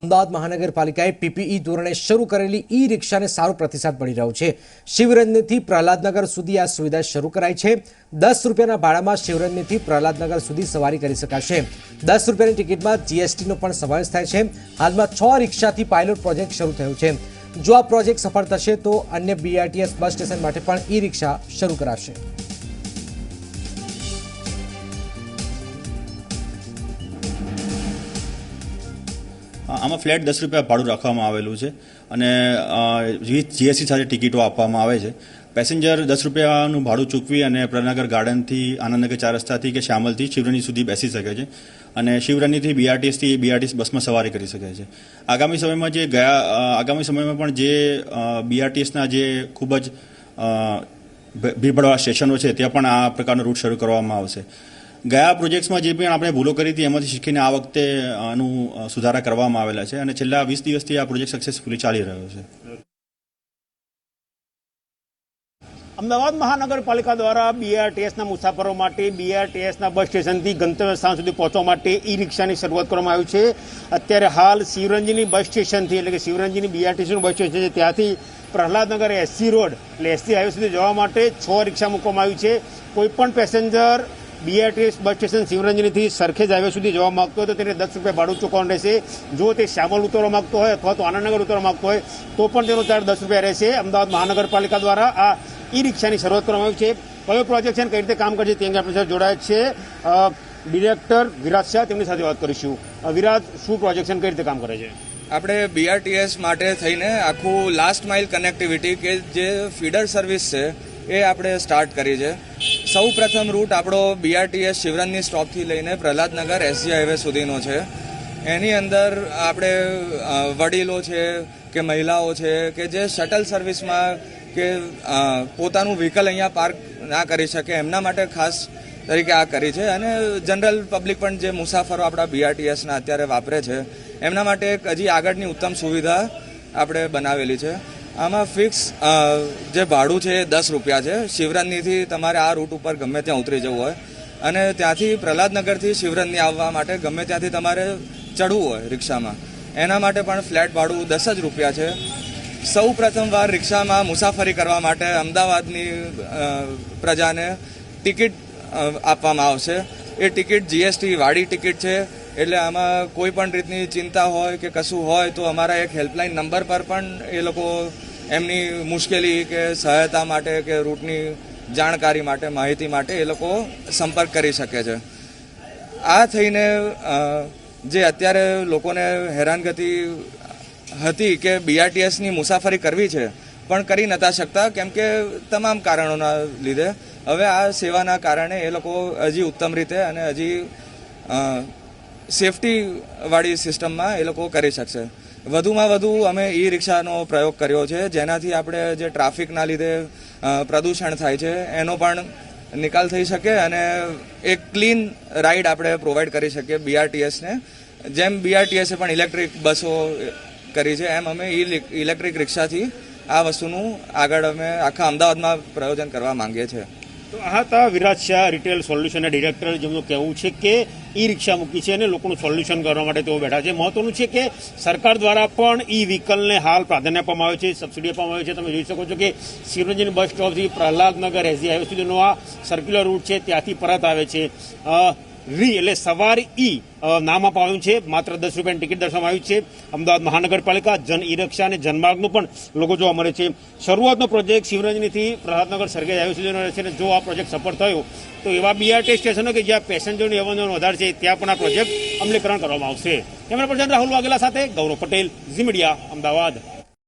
અમદાવાદ મહાનગરપાલિકાએ પીપીઈ ધોરણે શરૂ કરેલી ઈ રિક્ષાને સારો પ્રતિસાદ મળી રહ્યો છે। શિવરંજનીથી પ્રહલાદનગર સુધી આ સુવિધા શરૂ કરાઈ છે। 10 રૂપિયાના ભાડામાં શિવરંજનીથી પ્રહલાદનગર સુધી સવારી કરી શકાશે। 10 રૂપિયાની ટિકિટમાં જીએસટીનો પણ સમાવેશ થાય છે। હાલમાં 6 રિક્ષાથી પાયલોટ પ્રોજેક્ટ શરૂ થયો છે। જો આ પ્રોજેક્ટ સફળ થશે તો અન્ય બીઆરટીએસ બસ સ્ટેશન માટે પણ ઈ રિક્ષા શરૂ કરાશે। આમાં ફ્લેટ 10 રૂપિયા ભાડું રાખવામાં આવેલું છે અને વિવિધ જીએસટી સાથે ટિકિટો આપવામાં આવે છે। પેસેન્જર 10 રૂપિયાનું ભાડું ચૂકવી અને પ્રહલાદનગર ગાર્ડનથી આનંદનગર 4 રસ્તાથી કે શ્યામલથી શિવરંજની સુધી બેસી શકે છે અને શિવરંજનીથી બીઆરટીએસ બસમાં સવારી કરી શકે છે। આગામી સમયમાં પણ જે બીઆરટીએસના જે ખૂબ જ ભીડભાડવાળા સ્ટેશનો છે ત્યાં પણ આ પ્રકારનો રૂટ શરૂ કરવામાં આવશે। ગયા પ્રોજેક્ટ્સમાં જે પણ આપણે ભૂલો કરી હતી એમાંથી શીખીને આ વખતે આનું સુધારા કરવામાં આવેલા છે અને છેલ્લા 20 દિવસથી આ પ્રોજેક્ટ સક્સેસફુલી ચાલી રહ્યો છે। અમદાવાદ મહાનગરપાલિકા દ્વારા બીઆરટીએસના મુસાફરો માટે બીઆરટીએસના બસ સ્ટેશનથી ગંતવ્ય સ્થાન સુધી પહોંચવા માટે ઈ રિક્ષાની શરૂઆત કરવામાં આવી છે। અત્યારે હાલ શિવરંજની બસ સ્ટેશનથી એટલે કે શિવરંજની બીઆરટીસીનું બસ સ્ટેશન છે ત્યાંથી પ્રહલાદનગર એસસી રોડ એટલે એસસી હાઈવે સુધી જવા માટે 6 રિક્ષા મૂકવામાં આવી છે। કોઈપણ પેસેન્જર બીઆરટીએસ બસ સ્ટેશન શિવરંજનીથી સરખેજ હાઈવે સુધી જવા માંગતો હોય તો તેને 10 રૂપિયા ભાડું ચૂકવવાનું રહેશે। જો તે શ્યામલ ઉતરવા માંગતો હોય અથવા તો આનંદનગર ઉતરવા માંગતો હોય તો પણ તેનો ચાર્જ 10 રૂપિયા રહેશે। અમદાવાદ મહાનગરપાલિકા દ્વારા આ ઈ રિક્ષાની શરૂઆત કરવામાં આવી છે। કયો પ્રોજેક્ટ છે અને કઈ રીતે કામ કરશે તે અંગે આપણી સાથે જોડાયા છે ડિરેક્ટર વિરાજ શાહ, તેમની સાથે વાત કરીશું। વિરાજ, શું પ્રોજેક્ટ છે અને કઈ રીતે કામ કરે છે? આપણે બીઆરટીએસ માટે થઈને આખું લાસ્ટ માઇલ કનેક્ટિવિટી કે જે ફીડર સર્વિસ છે એ આપણે સ્ટાર્ટ કરી છે। સૌ પ્રથમ રૂટ આપણો બીઆરટીએસ શિવરંજની સ્ટોપથી લઈને પ્રહલાદનગર એસજી હાઈવે સુધીનો છે। એની અંદર આપણે વડીલો છે કે મહિલાઓ છે કે જે શટલ સર્વિસમાં કે પોતાનું વ્હીકલ અહીંયા પાર્ક ના કરી શકે એમના માટે ખાસ તરીકે આ કરી છે અને જનરલ પબ્લિક પણ જે મુસાફરો આપણા બીઆરટીએસના અત્યારે વાપરે છે એમના માટે એક હજી આગળની ઉત્તમ સુવિધા આપણે બનાવેલી છે। આમાં ફિક્સ જે ભાડું છે એ 10 રૂપિયા છે। શિવરંજનીથી તમારે આ રૂટ ઉપર ગમે ત્યાં ઉતરી જવું હોય અને ત્યાંથી પ્રહલાદનગરથી શિવરંજની આવવા માટે ગમે ત્યાંથી તમારે ચડવું હોય રિક્ષામાં એના માટે પણ ફ્લેટ ભાડું 10 જ રૂપિયા છે। સૌ પ્રથમવાર રિક્ષામાં મુસાફરી કરવા માટે અમદાવાદની પ્રજાને ટિકિટ આપવામાં આવશે। એ ટિકિટ જીએસટી વાળી ટિકિટ છે એટલે આમાં કોઈ પણ રીતની ચિંતા હોય કે કશું હોય તો અમારા એક હેલ્પલાઇન નંબર પર પણ એ લોકો એમની મુશ્કેલી કે સહાયતા માટે કે રૂટની જાણકારી માટે માહિતી માટે એ લોકો સંપર્ક કરી શકે છે। આ થઈને જે અત્યારે લોકોને હેરાનગતિ હતી કે બીઆરટીએસની મુસાફરી કરવી છે પણ કરી નતા શકતા કેમ કે તમામ કારણોના લીધે હવે આ સેવાના કારણે એ લોકો હજી ઉત્તમ રીતે અને હજી સેફટીવાળી સિસ્ટમમાં એ લોકો કરી શકશે। વધુમાં વધુ અમે ઈ રિક્ષાનો પ્રયોગ કર્યો છે જેનાથી આપણે જે ટ્રાફિકના લીધે પ્રદૂષણ થાય છે એનો પણ નિકાલ થઈ શકે અને એક ક્લીન રાઇડ આપણે પ્રોવાઈડ કરી શકીએ બીઆરટીએસને। જેમ બીઆરટીએસે પણ ઇલેક્ટ્રિક બસો કરી છે એમ અમે ઇલેક્ટ્રિક રિક્ષાથી આ વસ્તુનું આગળ અમે આખા અમદાવાદમાં પ્રયોજન કરવા માંગીએ છીએ। તો આ હતા વિરાજ શાહ, રિટેલ સોલ્યુશનના ડિરેક્ટર, જેમનું કહેવું છે કે ઈ રિક્ષા મૂકી છે અને લોકોનું સોલ્યુશન કરવા માટે તેઓ બેઠા છે। મહત્વનું છે કે સરકાર દ્વારા પણ ઈ વ્હીકલને હાલ પ્રાધાન્ય આપવામાં આવે છે, સબસિડી આપવામાં આવે છે। તમે જોઈ શકો છો કે શિવરંજની બસ સ્ટોપથી પ્રહલાદનગર એસજી હાઈવે સુધીનો આ સર્ક્યુલર રૂટ છે ત્યાંથી પરત આવે છે। એટલે સવારી ઈ નામ આપવામાં આવ્યું છે, માત્ર 10 રૂપિયાની ટિકિટ દર્શાવવામાં આવી છે। અમદાવાદ મહાનગરપાલિકા જન ઈ રિક્ષા અને જનમાર્ગનું પણ લોકો જોવા મળે છે। શરૂઆતનો પ્રોજેક્ટ શિવરંજનીથી પ્રહલાદનગર સરખેજ હાઈવે સુધીનો રહેશે અને જો આ પ્રોજેક્ટ સફળ થયો તો એવા બીઆરટી સ્ટેશનો કે જ્યાં પેસેન્જરની અવર-જવર વધારે છે ત્યાં પણ આ પ્રોજેક્ટ અમલીકરણ કરવામાં આવશે। કેમેરા પર્સન રાહુલ વાઘેલા સાથે ગૌરવ પટેલ, ઝી મીડિયા, અમદાવાદ।